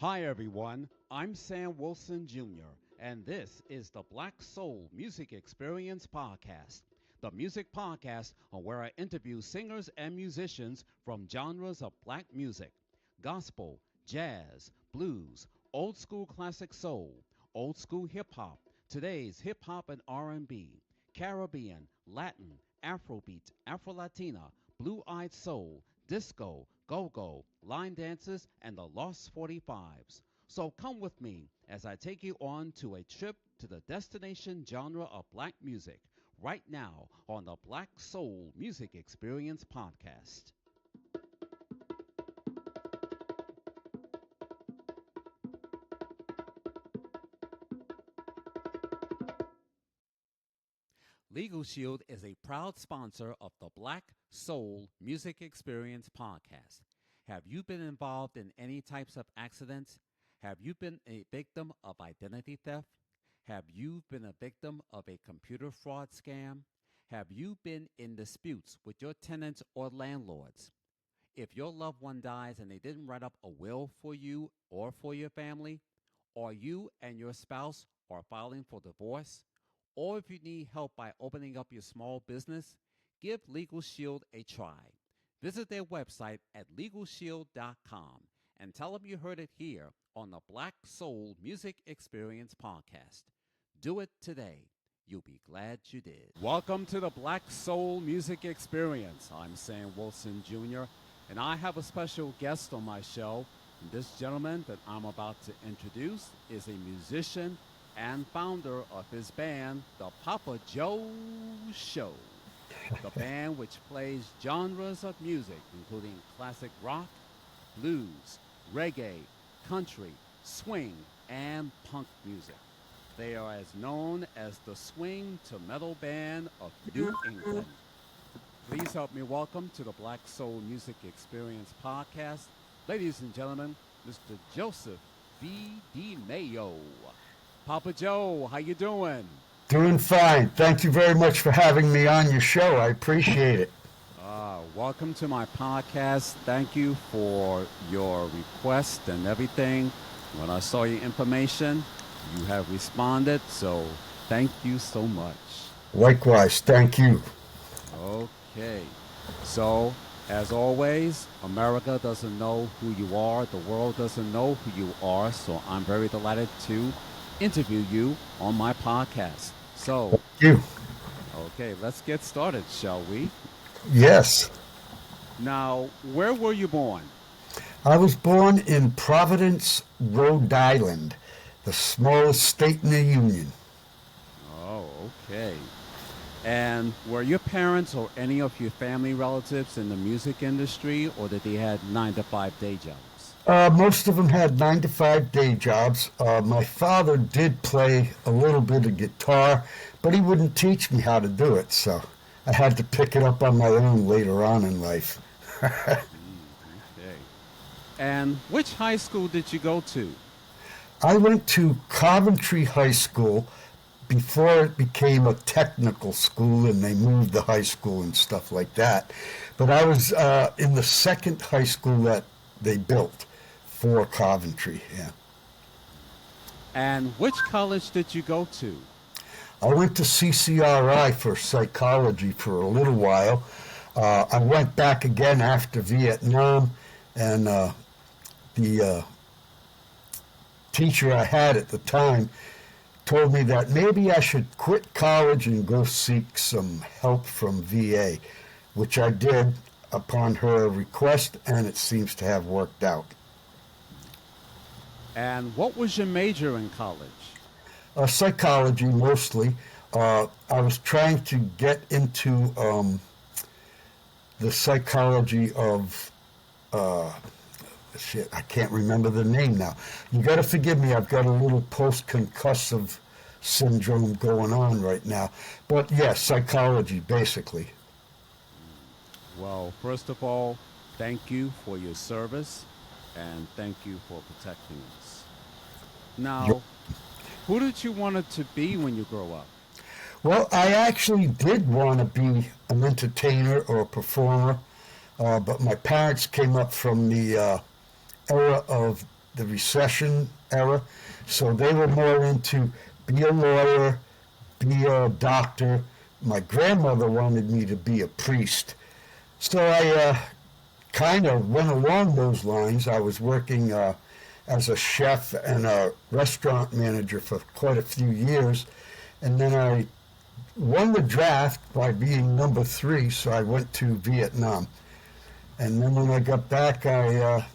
Hi, everyone. I'm Sam Wilson Jr., and this is the Black Soul Music Experience Podcast, the music podcast on where I interview singers and musicians from genres of black music, gospel, jazz, blues, old school classic soul, old school hip hop, today's hip hop and R&B, Caribbean, Latin, Afrobeat, Afro-Latina, blue-eyed soul, disco, go-go, line dances, and the Lost 45s. So come with me as I take you on to a trip to the destination genre of black music right now on the Black Soul Music Experience Podcast. Legal Shield is a proud sponsor of the Black Soul Music Experience Podcast. Have you been involved in any types of accidents? Have you been a victim of identity theft? Have you been a victim of a computer fraud scam? Have you been in disputes with your tenants or landlords? If your loved one dies and they didn't write up a will for you or for your family, or you and your spouse are filing for divorce, or if you need help by opening up your small business, give Legal Shield a try. Visit their website at legalshield.com and tell them you heard it here on the Black Soul Music Experience Podcast. Do it today. You'll be glad you did. Welcome to the Black Soul Music Experience. I'm Sam Wilson Jr., and I have a special guest on my show. And this gentleman that I'm about to introduce is a musician and founder of his band, the Papa Joe Show. The band which plays genres of music, including classic rock, blues, reggae, country, swing, and punk music. They are as known as the swing to metal band of New England. Please help me welcome to the Black Soul Music Experience Podcast, ladies and gentlemen, Mr. Joseph V. DeMaio. Papa Joe, how you doing? Doing fine. Thank you very much for having me on your show. I appreciate it. Welcome to my podcast. Thank you for your request and everything. When I saw your information, you have responded, so thank you so much. Likewise, thank you. Okay. So, as always, America doesn't know who you are. The world doesn't know who you are, so I'm very delighted to interview you on my podcast. So, Thank you. Okay, let's get started, shall we? Yes. Now, where were you born? I was born in Providence, Rhode Island, the smallest state in the Union. Oh, okay. And were your parents or any of your family relatives in the music industry, or did they have 9-to-5 day jobs? Most of them had 9-to-5 day jobs. My father did play a little bit of guitar, but he wouldn't teach me how to do it, so I had to pick it up on my own later on in life. Okay. And which high school did you go to? I went to Coventry High School before it became a technical school and they moved the high school and stuff like that. But I was in the second high school that they built for Coventry, yeah. And which college did you go to? I went to CCRI for psychology for a little while. I went back again after Vietnam, and the teacher I had at the time told me that maybe I should quit college and go seek some help from VA, which I did upon her request, and it seems to have worked out. And what was your major in college? Psychology, mostly. I was trying to get into the psychology of, I can't remember the name now. You got to forgive me, I've got a little post-concussive syndrome going on right now. But yes, psychology, basically. Well, first of all, thank you for your service, and thank you for protecting us. Now, who did you want to be when you grow up? Well, I actually did want to be an entertainer or a performer, but my parents came up from the era of the recession era, so they were more into be a lawyer, be a doctor. My grandmother wanted me to be a priest. So I kind of went along those lines. I was working as a chef and a restaurant manager for quite a few years. And then I won the draft by being number 3, so I went to Vietnam. And then when I got back, I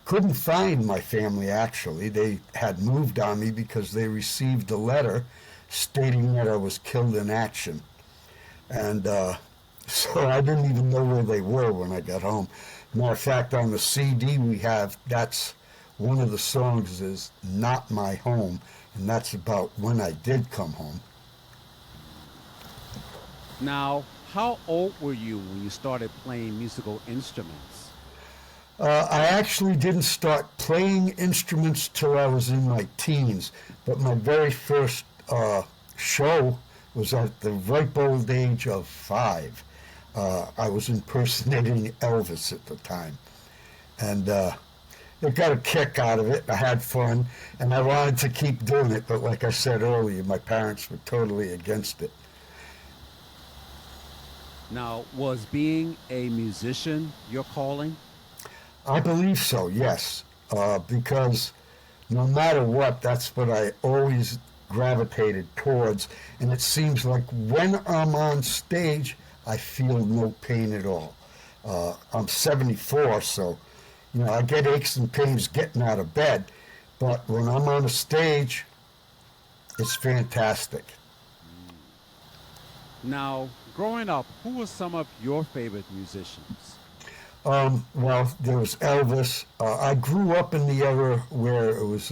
couldn't find my family, actually. They had moved on me because they received a letter stating that I was killed in action. And so I didn't even know where they were when I got home. Matter of fact, on the CD we have, that's one of the songs is Not My Home, and that's about when I did come home. Now, how old were you when you started playing musical instruments? I actually didn't start playing instruments till I was in my teens, but my very first show was at the ripe old age of 5. I was impersonating Elvis at the time, and I got a kick out of it. I had fun, and I wanted to keep doing it, but like I said earlier, my parents were totally against it. Now, was being a musician your calling? I believe so, yes, because no matter what, that's what I always gravitated towards, and it seems like when I'm on stage, I feel no pain at all. I'm 74, so I get aches and pains getting out of bed, but when I'm on a stage, it's fantastic. Now, growing up, who were some of your favorite musicians? Well, there was Elvis. I grew up in the era where it was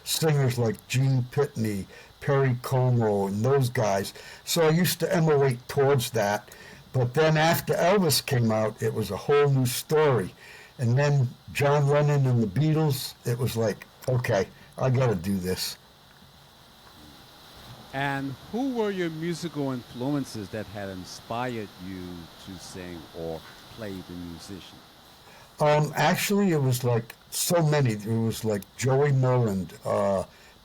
singers like Gene Pitney, Perry Como, and those guys. So I used to emulate towards that. But then after Elvis came out, it was a whole new story. And then John Lennon and the Beatles, it was like, okay, I got to do this. And who were your musical influences that had inspired you to sing or play the musician? Actually, it was like so many. It was like Joey Noland,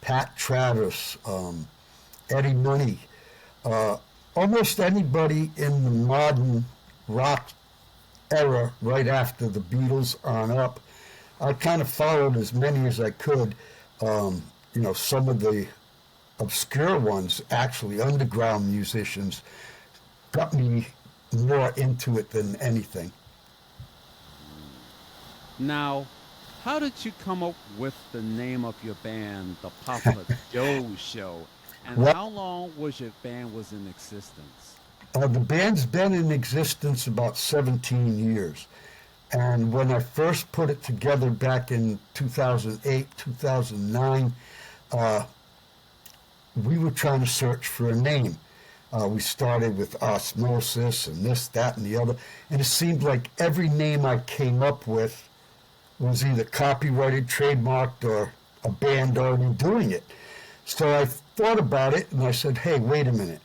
Pat Travis, Eddie Money, almost anybody in the modern rock era right after the Beatles on up. I kind of followed as many as I could. Some of the obscure ones, actually underground musicians, got me more into it than anything. Now, how did you come up with the name of your band, the Papa Joe Show? And Well, how long was your band was in existence? the band's been in existence about 17 years. And when I first put it together back in 2008, 2009, we were trying to search for a name. We started with Osmosis and this, that, and the other. And it seemed like every name I came up with was either copyrighted, trademarked, or a band already doing it. So I thought about it and I said, hey, wait a minute.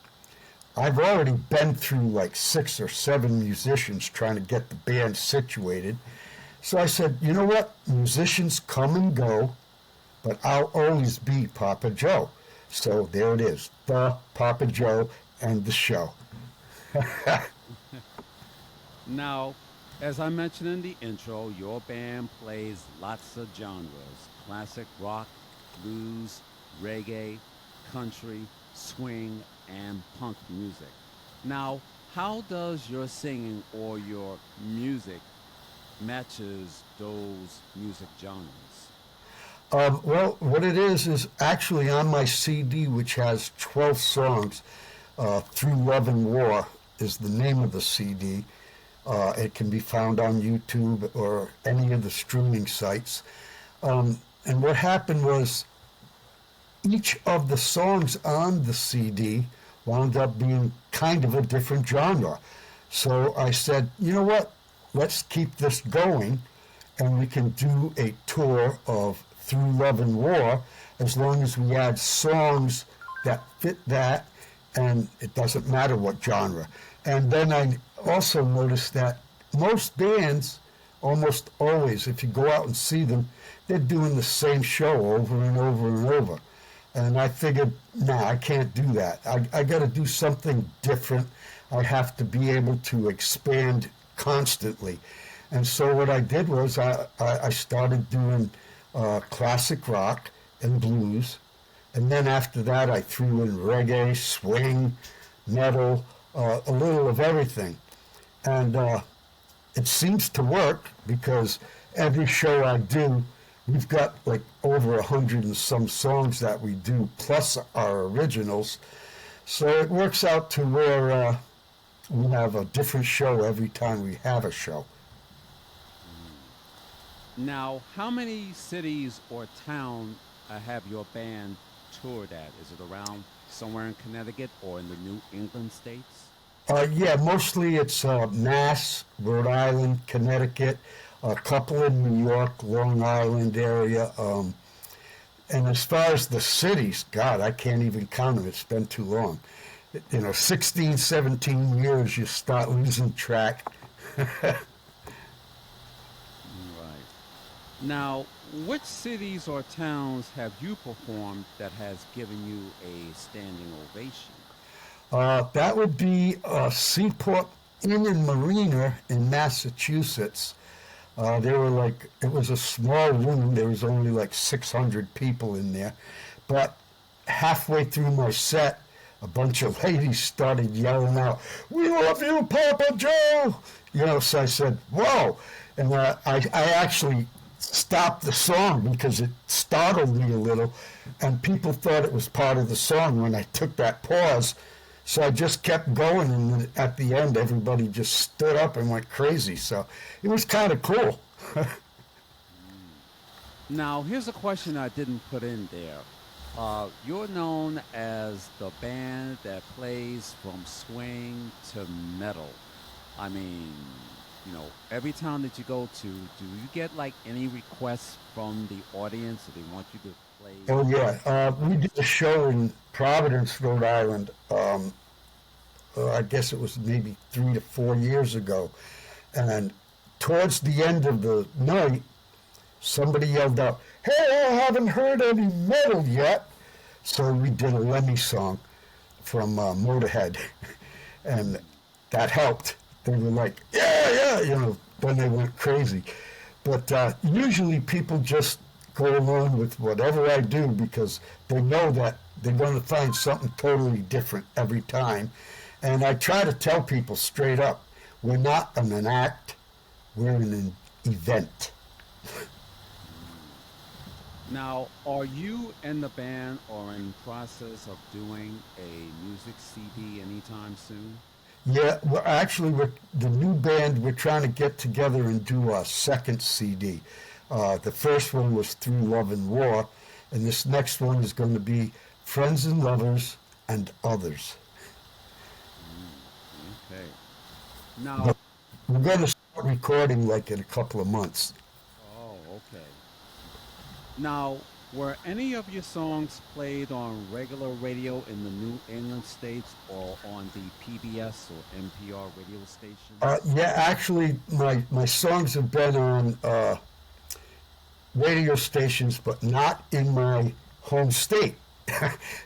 I've already been through like 6 or 7 musicians trying to get the band situated. So I said, you know what? Musicians come and go, but I'll always be Papa Joe. So there it is, the Papa Joe and the show. Now, as I mentioned in the intro, your band plays lots of genres: classic rock, blues, reggae, country, swing, and punk music. Now, how does your singing or your music matches those music genres? Well, what it is actually on my CD, which has 12 songs, Through Love and War is the name of the CD. It can be found on YouTube or any of the streaming sites. And what happened was each of the songs on the CD wound up being kind of a different genre. So I said, you know what, let's keep this going, and we can do a tour of Through Love and War as long as we add songs that fit that, and it doesn't matter what genre. And then I also noticed that most bands almost always, if you go out and see them, they're doing the same show over and over and over. And I figured, nah, I can't do that. I got to do something different. I have to be able to expand constantly. And so what I did was I started doing classic rock and blues. And then after that, I threw in reggae, swing, metal, a little of everything. And it seems to work because every show I do, we've got like over 100 and some songs that we do, plus our originals. So it works out to where we have a different show every time we have a show. Now, how many cities or towns have your band toured at? Is it around somewhere in Connecticut or in the New England states? Yeah, mostly it's Mass, Rhode Island, Connecticut, a couple in New York, Long Island area. And as far as the cities, God, I can't even count them. It's been too long. 16, 17 years, you start losing track. Right. Now, which cities or towns have you performed that has given you a standing ovation? That would be Seaport Inn and Marina in Massachusetts. It was a small room. There was only like 600 people in there. But halfway through my set, a bunch of ladies started yelling out, "We love you, Papa Joe!" So I said, "Whoa!" And I actually stopped the song because it startled me a little, and people thought it was part of the song when I took that pause. So I just kept going, and at the end, everybody just stood up and went crazy. So it was kind of cool. Now, here's a question I didn't put in there. You're known as the band that plays from swing to metal. I mean, every town that you go to, do you get like any requests from the audience that they want you to play? Oh yeah, we did a show in Providence, Rhode Island. I guess it was maybe 3 to 4 years ago, and towards the end of the night, somebody yelled out, "Hey, I haven't heard any metal yet." So we did a Lemmy song from Motorhead, and that helped. They were like, "Yeah, yeah," then they went crazy. But usually people just go along with whatever I do because they know that they're going to find something totally different every time. And I try to tell people straight up, we're not an act, we're an event. Now, are you and the band or in process of doing a music CD anytime soon? Yeah, well, actually, the new band, we're trying to get together and do a second CD. The first one was Through Love and War, and this next one is going to be Friends and Lovers and Others. Okay. Now, But we're going to start recording like in a couple of months. oh, okay. Now, were any of your songs played on regular radio in the New England states or on the PBS or NPR radio stations? Yeah, actually, my songs have been on radio stations, but not in my home state.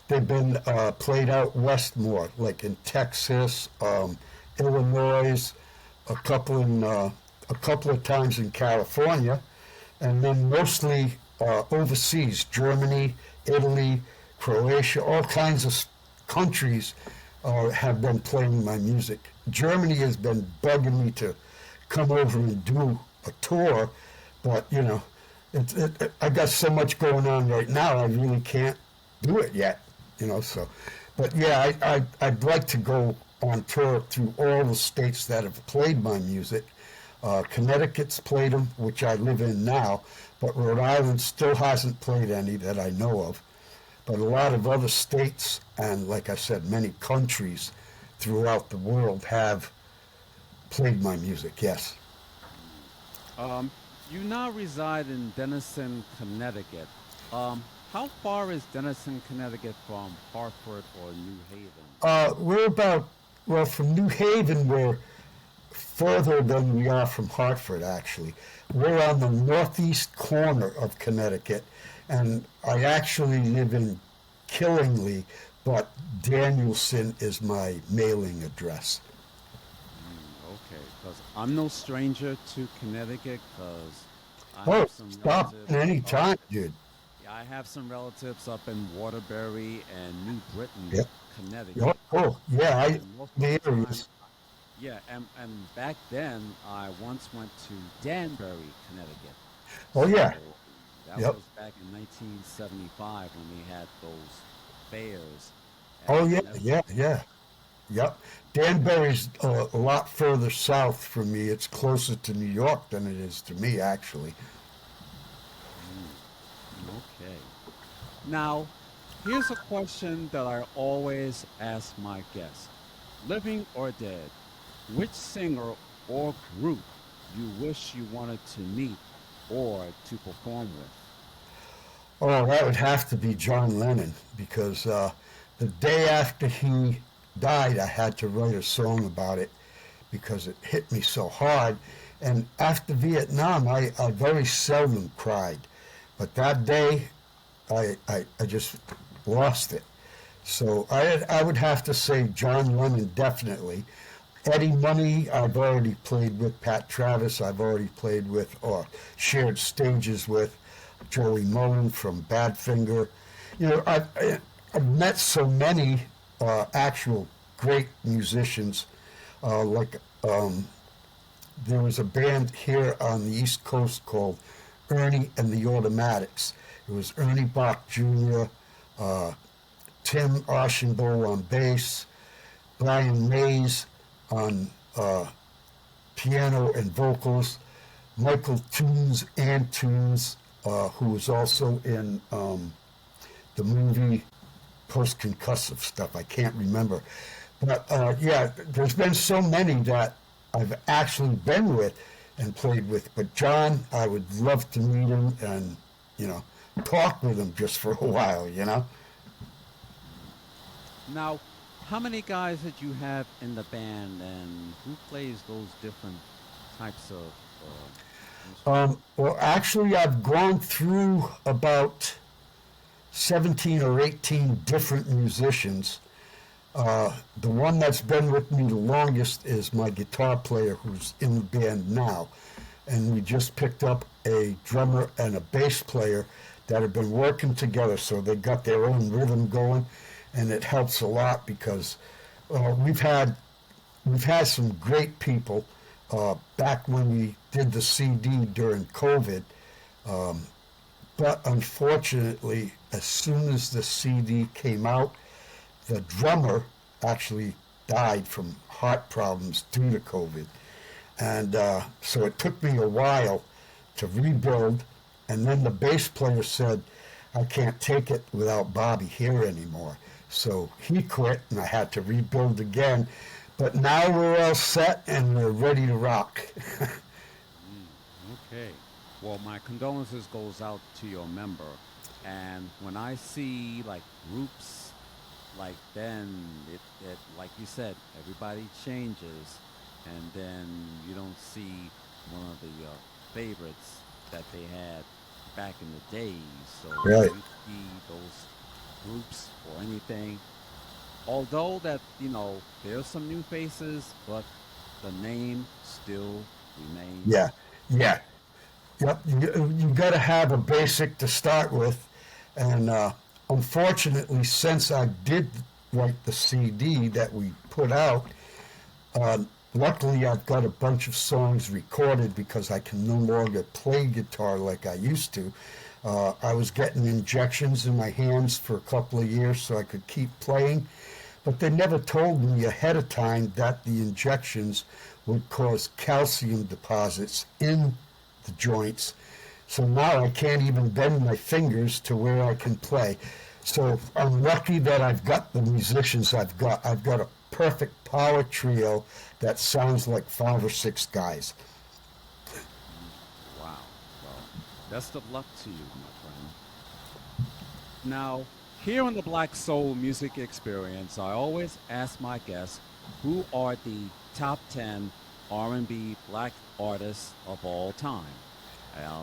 They've been played out west more, like in Texas, Illinois, a couple of times in California, and then mostly overseas, Germany, Italy, Croatia, all kinds of countries have been playing my music. Germany has been bugging me to come over and do a tour, but I got so much going on right now, I really can't do it yet, so. But yeah, I'd like to go on tour through all the states that have played my music. Connecticut's played them, which I live in now, but Rhode Island still hasn't played any that I know of. But a lot of other states and, like I said, many countries throughout the world have played my music, yes. You now reside in Denison, Connecticut. How far is Denison, Connecticut from Hartford or New Haven? We're about, well, from New Haven, we're further than we are from Hartford, actually. We're on the northeast corner of Connecticut, and I actually live in Killingly, but Danielson is my mailing address. Okay, because I'm no stranger to Connecticut, because I Oh, have some stop relatives any up. time, dude. Yeah, I have some relatives up in Waterbury and New Britain, Yep. Connecticut, Yep. Oh, yeah. and most of the The time, areas. yeah, and back then I once went to Danbury, Connecticut. Oh, yeah. So that Yep. was back in 1975 when they had those fairs Oh, at yeah. Yeah. Netherton. Yeah. Yep. Danbury's a lot further south from me. It's closer to New York than it is to me, actually. Mm, okay. Now, here's a question that I always ask my guests: living or dead, which singer or group you wish you wanted to meet or to perform with? Oh, that would have to be John Lennon because the day after he died, I had to write a song about it because it hit me so hard. And after Vietnam, I very seldom cried. But that day, I just lost it. So I would have to say John Lennon definitely. Eddie Money, I've already played with. Pat Travis, I've already played with or shared stages with. Joey Mullen from Badfinger. You know, I've met so many actual great musicians. Like there was a band here on the East Coast called Ernie and the Automatics. It was Ernie Bach Jr., uh, Tim Archambault on bass, Brian Mays on piano and vocals, Michael Tunes and Tunes, who was also in the movie post concussive stuff. I can't remember. But yeah, there's been so many that I've actually been with and played with. But John, I would love to meet him and, you know, talk with him just for a while, you know? Mm. Now, how many guys did you have in the band, and who plays those different types of instruments? Well, actually, I've gone through about 17 or 18 different musicians. The one that's been with me the longest is my guitar player who's in the band now. And we just picked up a drummer and a bass player that have been working together, so they got their own rhythm going, and it helps a lot because we've had some great people back when we did the CD during COVID. Um, but unfortunately, as soon as the CD came out, the drummer actually died from heart problems due to COVID. And so it took me a while to rebuild. And then the bass player said, I can't take it without Bobby here anymore. So he quit and I had to rebuild again. But now we're all set and we're ready to rock. Mm, okay. Well, my condolences goes out to your member. And when I see like groups like then it like you said, everybody changes, and then you don't see one of the favorites that they had back in the days. So when Right. you see those groups or anything, although that there's some new faces, but the name still remains Yeah. Yeah. Bach. Yep. You got to have a basic to start with. And unfortunately, since I did write the CD that we put out, Uh, luckily, I've got a bunch of songs recorded because I can no longer play guitar like I used to. I was getting injections in my hands for a couple of years so I could keep playing, but they never told me ahead of time that the injections would cause calcium deposits in the joints. So now I can't even bend my fingers to where I can play. So I'm lucky that I've got the musicians I've got. I've got a perfect power trio that sounds like 5 or 6 guys. Mm, wow. Well, best of luck to you, my friend. Now, here on the Black Soul Music Experience, I always ask my guests who are the top 10 R&B black artists of all time.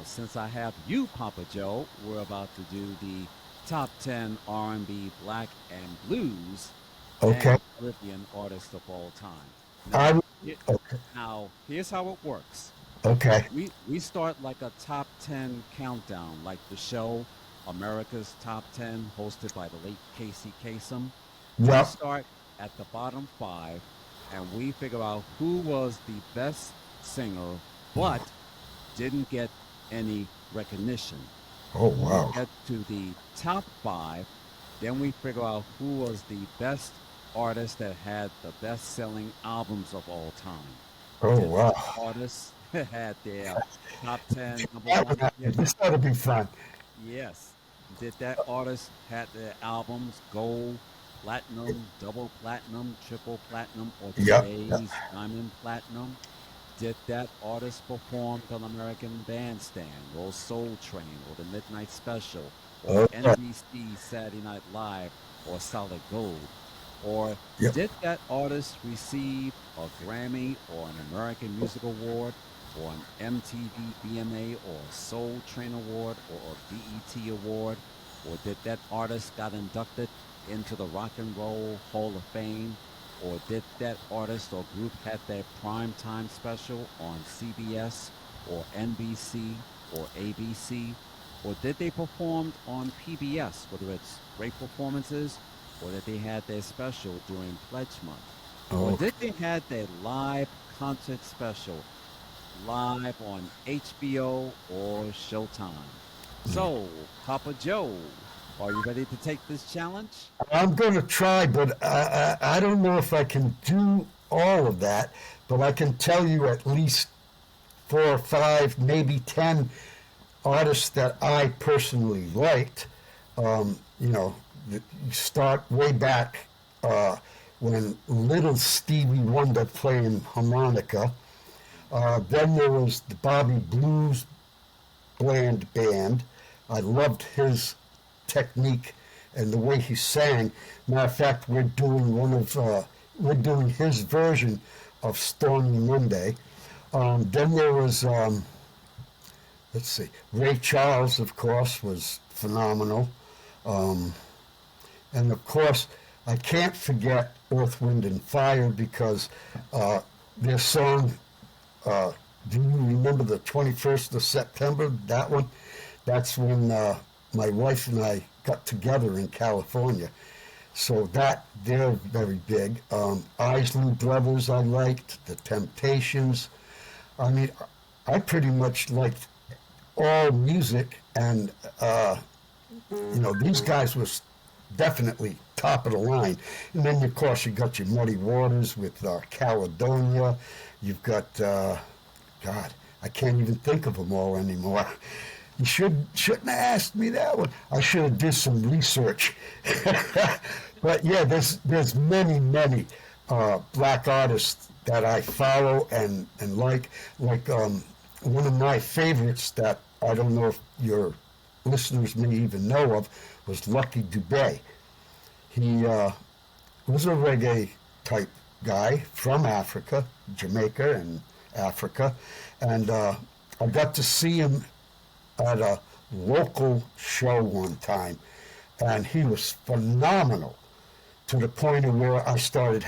Since I have you, Papa Joe, we're about to do the top 10 R&B black and blues Okay. and Caribbean artists of all time. I Now, he- okay. now here's how it works. Okay. We start like a top 10 countdown, like the show America's Top 10, hosted by the late Casey Kasem. We Yep. start at the bottom five, and we figure out who was the best singer, but didn't get any recognition. Oh When we wow. get to the top five, then we figure out who was the best artist that had the best selling albums of all time. Oh Did that wow. artist had their top 10 number That one would hit? this ought to be fun. Yes. Did that artist had their albums gold, platinum, double platinum, triple platinum, or Yep. Yep. today's diamond platinum? Did that artist perform on American Bandstand, or Soul Train, or The Midnight Special, or Okay. NBC Saturday Night Live, or Solid Gold? Or Yep. did that artist receive a Grammy or an American Music Award or an MTV BMA or a Soul Train Award or a BET Award? Or did that artist got inducted into the Rock and Roll Hall of Fame? Or did that artist or group had their prime time special on CBS or NBC or ABC? Or did they perform on PBS, whether it's great performances, or that they had their special during Pledge Month? Or Okay. did they had their live concert special live on HBO or Showtime? So, Papa Joe, are you ready to take this challenge? I'm going to try, but I don't know if I can do all of that. But I can tell you at least 4 or 5, maybe 10 artists that I personally liked. You know, you start way back when little Stevie Wonder playing harmonica. Then there was the Bobby Blues Band. I loved his technique and the way he sang. Matter of fact, we're doing his version of Stormy Monday. Then there was let's see, Ray Charles, of course, was phenomenal. Um, and of course, I can't forget Earth, Wind, and Fire because their song, uh, do you remember the 21st of September? That one? That's when my wife and I got together in California. So they're very big. Isley Brothers I liked, The Temptations. I mean, I pretty much liked all music, and these guys was definitely top of the line. And then of course you got your Muddy Waters with Caledonia. You've got God, I can't even think of them all anymore. You shouldn't have asked me that one. I should have did some research. But yeah, there's many black artists that I follow and like. One of my favorites that I don't know if your listeners may even know of was Lucky Dubé. He was a reggae type guy from Africa, Jamaica and Africa, and I got to see him at a local show one time, and he was phenomenal to the point of where I started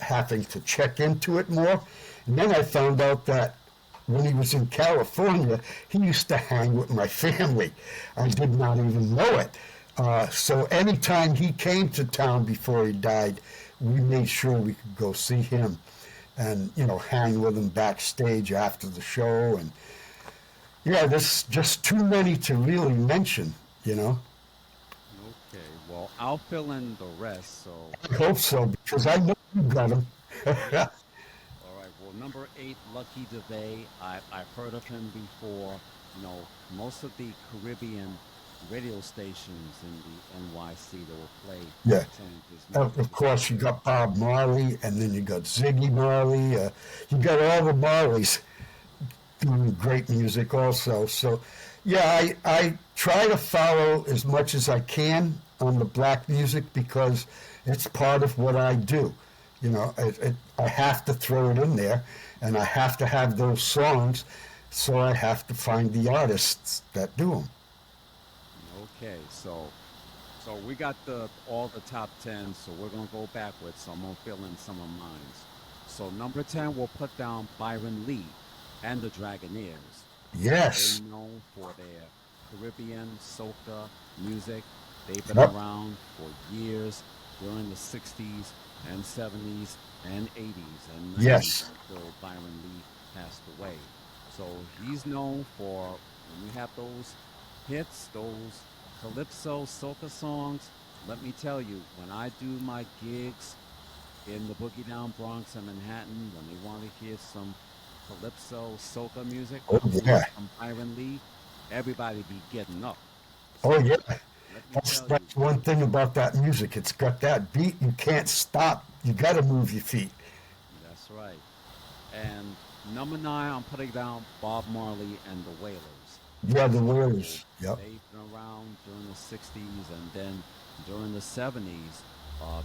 having to check into it more. And then I found out that when he was in California, he used to hang with my family. I did not even know it. So anytime he came to town before he died, we made sure we could go see him and, hang with him backstage after the show. And yeah, there's just too many to really mention. Okay, well, I'll fill in the rest. So, I hope so, because I know you got him. all right, well, number eight, Lucky Dubé. I've heard of him before. Most of the Caribbean radio stations in the NYC that will play Yeah. some of his Of music. course, you got Bob Marley, and then you got Ziggy Marley. You got all the Marleys doing great music also. So, yeah, I try to follow as much as I can on the black music because it's part of what I do. I have to throw it in there, and I have to have those songs, so I have to find the artists that do them. Okay, so we got the all the top 10, so we're gonna go backwards. So I'm gonna fill in some of mine. So number 10, we'll put down Byron Lee and the Dragonaires. They're Yes. known for their Caribbean soca music. They've been Yep. around for years during the 60s and 70s and 80s and 90s Yes. until Byron Lee passed away. So he's known for when you have those hits, those calypso soca songs. Let me tell you, when I do my gigs in the Boogie Down Bronx and Manhattan, when they want to hear some calypso soca music Oh coming yeah. from Byron Lee, everybody be getting up. Oh yeah. So let me That's tell you, that's one thing about that music. It's got that beat. You can't stop. You got to move your feet. that's right. And number 9, I'm putting down Bob Marley and the Wailers. Yeah, the So Wailers. Yep. they've been around during the 60s and then during the 70s.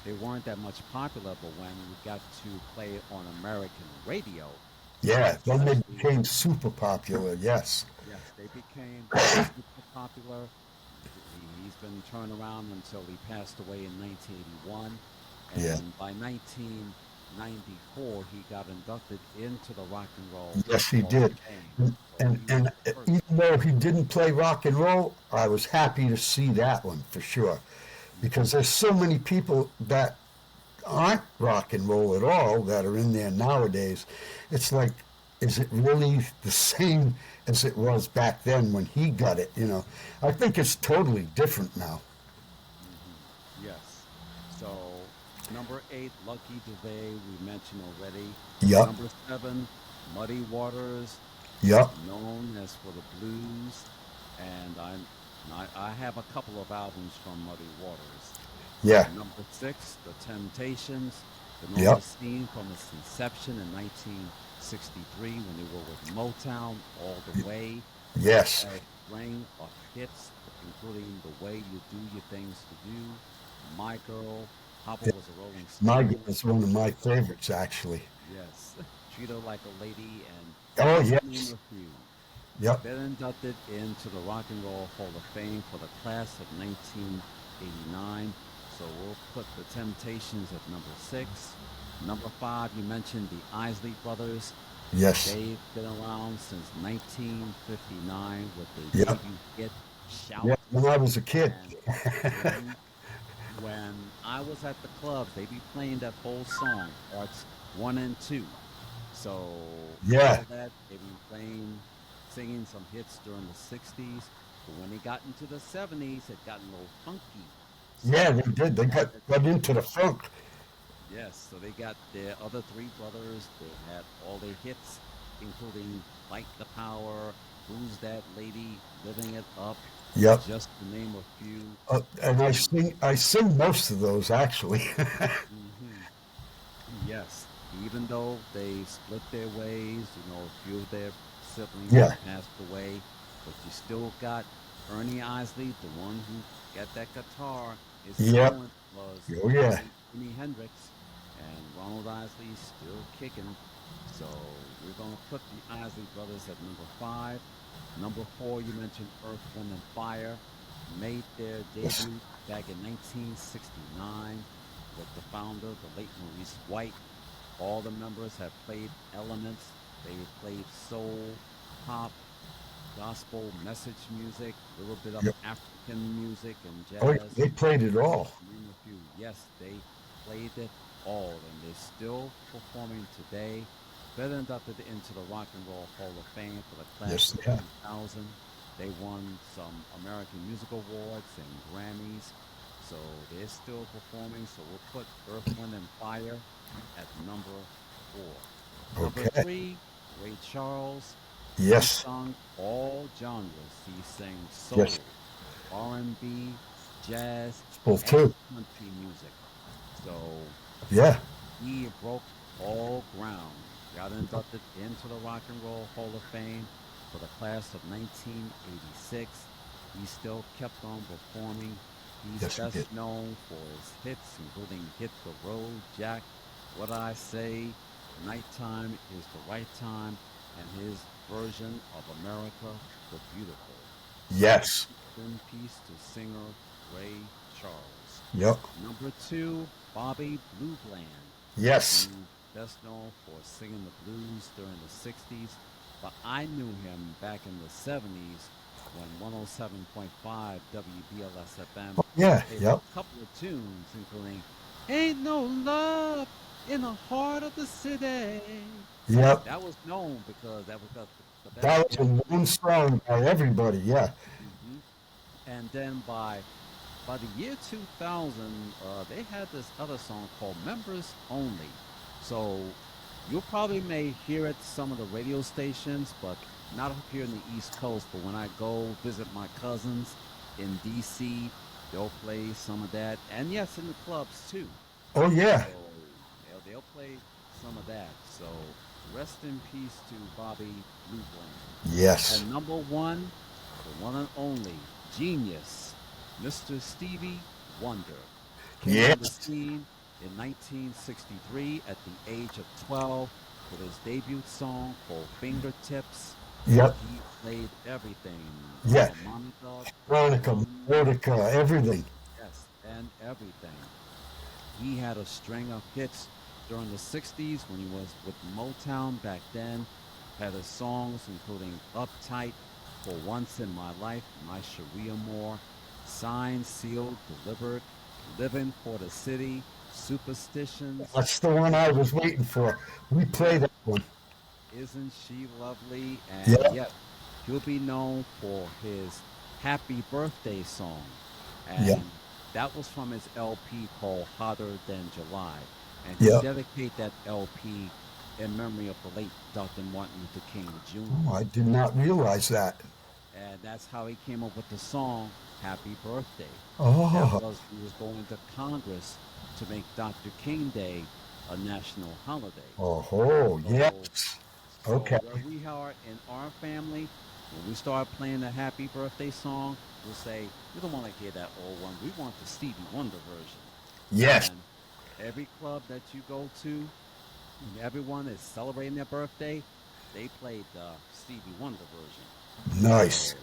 They weren't that much popular, but when we got to play it on American radio, Yeah. Then they especially, became super popular. Yes. yes, they became super popular. He's been turned around until he passed away in 1981. Yeah. And by 1994, he got inducted into the Rock and Roll Yes, he Hall of did. Fame. And, So and he was and the first. even though he didn't play rock and roll, I was happy to see that one for sure, because Hmm. there's so many people that aren't rock and roll at all that are in there nowadays. It's like, is it really the same as it was back then when he got it? I think it's totally different now. Yes. So number 8, Lucky Dubé, we mentioned already. Yep, Number 7, Muddy Waters, yep, known as for the blues, and I have a couple of albums from Muddy Waters. yeah, Number 6, The Temptations, been on the yep, scene from its inception in 1963 when they were with Motown all the way. yes. A string of hits, including The Way You Do Your Things to Do, My Girl, Papa Was a Rolling My God, Stone, is one of my favorites, actually. yes, Treat Her Like a Lady, and Oh, just to name yes, a few. yep, Been inducted into the Rock and Roll Hall of Fame for the class of 1989. So we'll put the Temptations at number 6. Number 5, you mentioned the Isley Brothers. yes, They've been around since 1959 with their yep, debut hit, Shout. yep. When I was a kid. And mhm, when I was at the clubs, they be playing that whole song, parts 1 and 2. So Yeah, before that, they be playing, singing some hits during the 60s. But when they got into the 70s, it got a little funky. yeah, they So did. They they got added, got into the funk. yes, so they got their other 3 brothers. They had all their hits, including Fight the Power, Who's That Lady, Living It Up, Yep. just to name a few. And I And sing most of those actually. mhm, yes, even though they split their ways, a few of their siblings Yeah. have passed away, but you still got Ernie Isley, the one who got that guitar. His Yep. talent was Oh yeah. like Jimi Hendrix, and Ronald Isley still kicking. So we're gonna put the Isley brothers at number 5. Number 4, you mentioned Earth, Wind, and Fire, made their Yes. debut back in 1969 with the founder, the late Maurice White. All the members have played elements. They played soul, pop, gospel, message music, a little bit of Yep. African music and Oh, yeah, jazz, they played it just all. to name a few. Yes, they played it all, and they're still performing today. Been inducted into the Rock and Roll Hall of Fame for the class Yes, of they have. 2000. They won some American Music Awards and Grammys, so they're still performing. So we'll put Earth, Wind, and Fire at number 4. Number Okay. 3, Ray Charles. He Yes. sung all genres. He sang Yes. soul, R&B, jazz, Both and too. country music. So Yeah. he broke all ground. Got inducted into the Rock and Roll Hall of Fame for the class of 1986. He still kept on performing. He's Yes, he did. best known for his hits, including Hit the Road, Jack, what I say, nighttime is the right time, and his version of America the Beautiful. So, Yes. in peace to singer Ray Charles. Yep. Number two, Bobby Blue Bland. Yes. He's best known for singing the blues during the 60s, but I knew him back in the 70s when 107.5 WBLS FM Yeah. played Yep. a couple of tunes, including Ain't No Love in the Heart of the City. Yep. That was known because that was the best That was a known LP. song by everybody. Yeah. hmm And then by the year 2000, they had this other song called Members Only. So you probably may hear it some of the radio stations, but not up here in the East Coast. But when I go visit my cousins in DC, they'll play some of that. And yes, in the clubs too. Oh yeah. So they'll play some of that. So rest in peace to Bobby Blue Bland. Yes. And number one, the one and only genius, Mr. Stevie Wonder, came on the Yes. scene in 1963 at the age of 12 with his debut song called Fingertips. Yep. He played everything, Yeah. harmonica, Veronica, drums, Mordecai, everything. yes, and everything. He had a string of hits during the 60s when he was with Motown back then. Had his songs including Uptight, For Once in My Life, My Sharia Moore, Signed, Sealed, Delivered, Living for the City, Superstitions, That's the one I was waiting for. We play yeah, that one. Isn't She Lovely? And Yeah. yep, he'll be known for his Happy Birthday song. Yeah. And that was from his LP called Hotter Than July. And he Yeah. dedicated that LP in memory of the late Dr. Martin Luther King Oh, Jr. I did not realize that. And that's how he came up with the song Happy Birthday. That Oh. was he was going to Congress to make Dr. King Day a national holiday. Oh. So Yes. so Okay. where we are in our family, when we start playing the happy birthday song, we'll say, we don't want to hear that old one. We want the Stevie Wonder version. Yes. And every club that you go to, everyone is celebrating their birthday, they played the Stevie Wonder version. Nice. So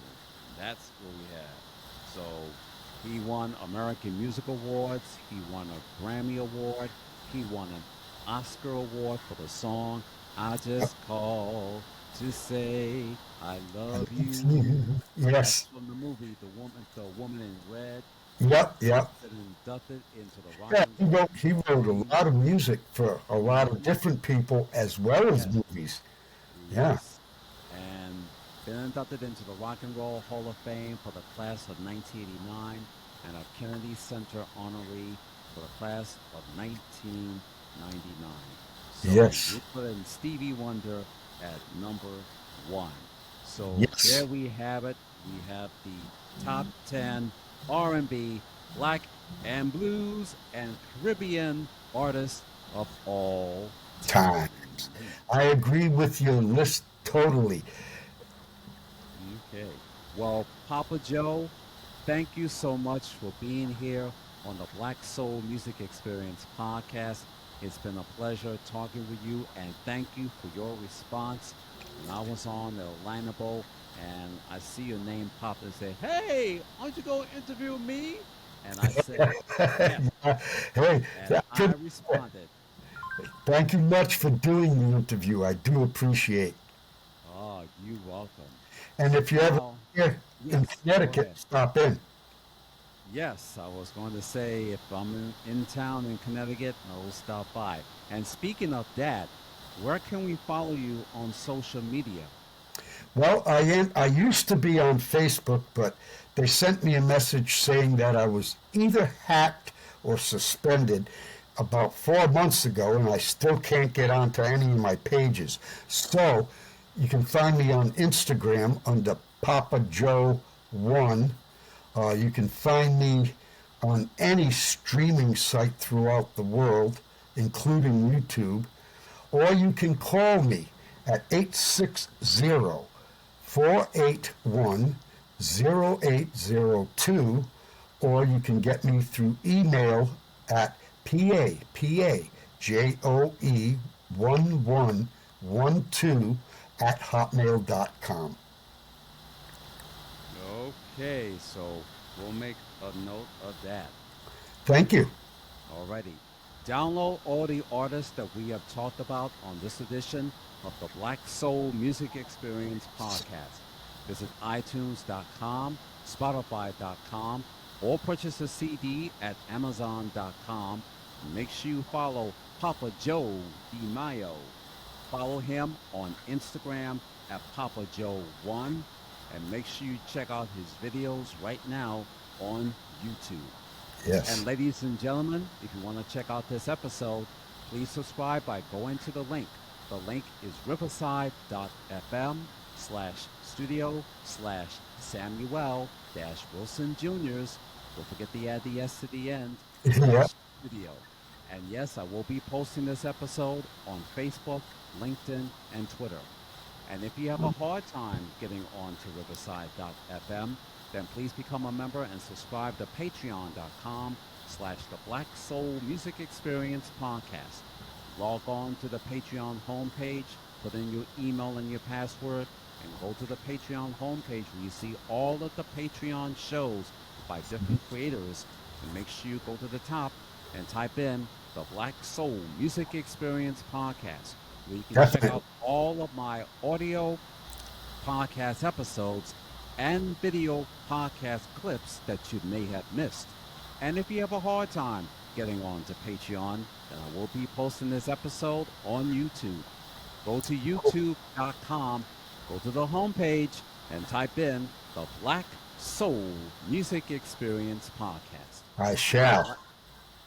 that's what we have. So he won American Music Awards. He won a Grammy Award. He won an Oscar Award for the song I Just Called to Say I Love You. That's Yes. from the movie The Woman in Red. Yep. He's Yep. been inducted into the Rock Yeah. and He Roll wrote. Hall He of wrote a Fame. lot of music for a lot of hmm different people as well as Yes. movies. Yeah. Yes. And been inducted into the Rock and Roll Hall of Fame for the class of 1989 and a Kennedy Center honoree for the class of 1999. So Yes. you put in Stevie Wonder at number one. So Yes. there we have it. We have the top 10 R&B, black and blues and Caribbean artists of all Time. time. I agree with your list totally. Okay. Well, Papa Joe, thank you so much for being here on the Black Soul Music Experience podcast. It's been a pleasure talking with you, and thank you for your response. When I was on the Atlanta Bowl, and I see your name pop and say, "Hey, why don't you go interview me?" And I said, "Yes," Yeah. Hey, and that I could, responded, thank you much for doing the interview. I do appreciate. "Oh, you welcome." And if you're ever Now, here in yes, go Connecticut, ahead. stop in. Yes, I was going to say if I'm in town in Connecticut, I will stop by. And speaking of that, where can we follow you on social media? Well, I used to be on Facebook, but they sent me a message saying that I was either hacked or suspended about 4 months ago, and I still can't get onto any of my pages. So you can find me on Instagram under Papa Joe 1. You can find me on any streaming site throughout the world, including YouTube, or you can call me at 860-481-0802, or you can get me through email at PAJO JOE1112 at hotmail.com. Okay, so we'll make a note of that. Thank you. Alrighty. Download all the artists that we have talked about on this edition of the Black Soul Music Experience podcast. Visit iTunes.com, Spotify.com, or purchase a CD at Amazon.com. Make sure you follow Papa Joe DeMaio. Follow him on Instagram at Papa Joe 1, and make sure you check out his videos right now on YouTube. Yes. And ladies and gentlemen, if you want to check out this episode, please subscribe by going to the link. The link is riverside.fm/studio/Samuel-Wilson Jr.'s. Don't forget to add the S to the end. Yep. Studio. And yes, I will be posting this episode on Facebook, LinkedIn, and Twitter. And if you have a hard time getting on to riverside.fm, then please become a member and subscribe to patreon.com/the Black Soul Music Experience podcast. Log on to the Patreon homepage, put in your email and your password, and go to the Patreon homepage where you see all of the Patreon shows by different creators. And make sure you go to the top and type in the Black Soul Music Experience podcast, where you can check out all of my audio podcast episodes and video podcast clips that you may have missed. And if you have a hard time getting on to Patreon, then I will be posting this episode on YouTube. Go to youtube.com, go to the homepage, and type in the Black Soul Music Experience podcast. I shall.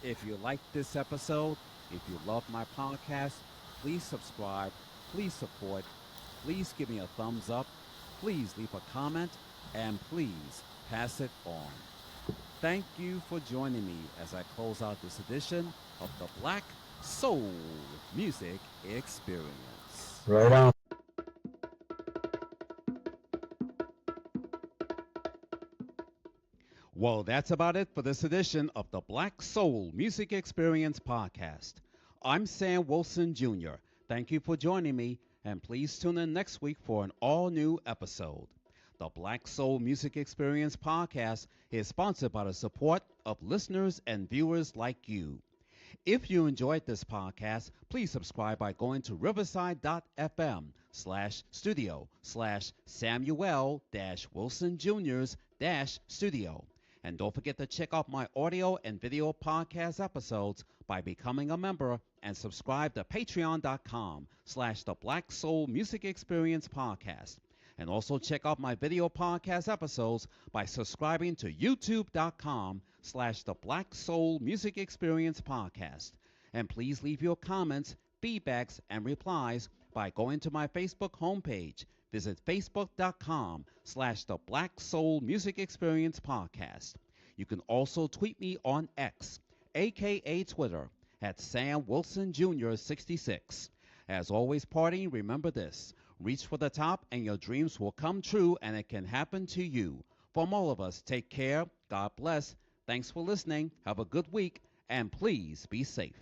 If you like this episode, if you love my podcast, please subscribe, please support, please give me a thumbs up, please leave a comment, and please pass it on. Thank you for joining me as I close out this edition of the Black Soul Music Experience. Right on. Well, that's about it for this edition of the Black Soul Music Experience podcast. I'm Sam Wilson Jr. Thank you for joining me, and please tune in next week for an all-new episode. The Black Soul Music Experience podcast is sponsored by the support of listeners and viewers like you. If you enjoyed this podcast, please subscribe by going to riverside.fm/studio/Samuel-Wilson Jr.'s-studio. And don't forget to check out my audio and video podcast episodes by becoming a member and subscribe to patreon.com/the Black Soul Music Experience podcast. And also check out my video podcast episodes by subscribing to youtube.com/the Black Soul Music Experience podcast. And please leave your comments, feedbacks, and replies by going to my Facebook homepage. Visit facebook.com/the Black Soul Music Experience podcast. You can also tweet me on X, aka Twitter, at Sam Wilson Jr. 66. As always, partying, remember this. Reach for the top and your dreams will come true, and it can happen to you. From all of us, take care. God bless. Thanks for listening. Have a good week, and please be safe.